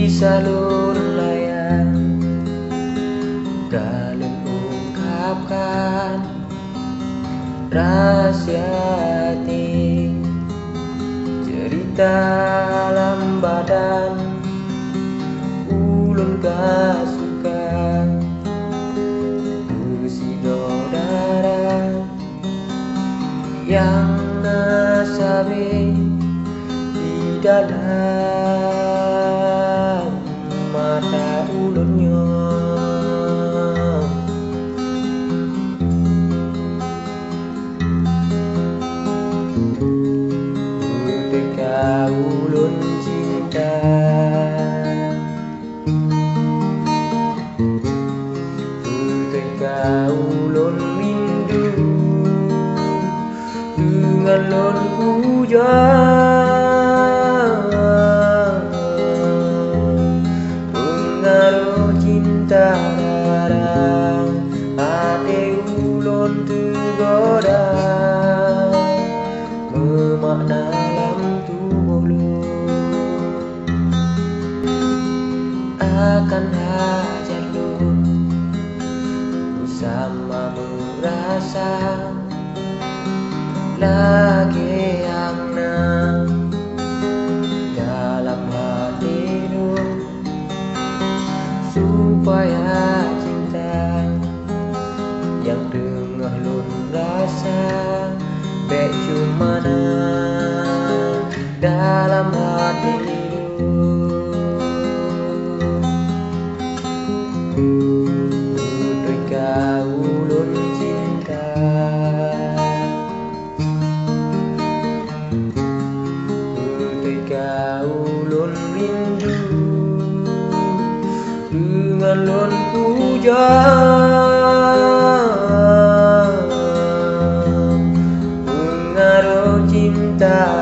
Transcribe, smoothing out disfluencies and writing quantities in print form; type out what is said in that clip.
salur layang dalam ungkapkan rahasia hati, cerita dalam badan ulun gak suka tusi darah yang nasabe di dalam mata ulunnya. Ketika ulun cinta, ketika ulun rindu dengan lon hujan, pengaruh cinta darah hati ulun tergoda memakna dalam tubuh lu akan hajar lu sama merasa lagi yang dalam hati lu supaya cinta yang tengah lu rasa baik cuma dalam hati lu. Ketika ulun cinta, ketika ulun rindu dengan lon hujan, pengaruh cinta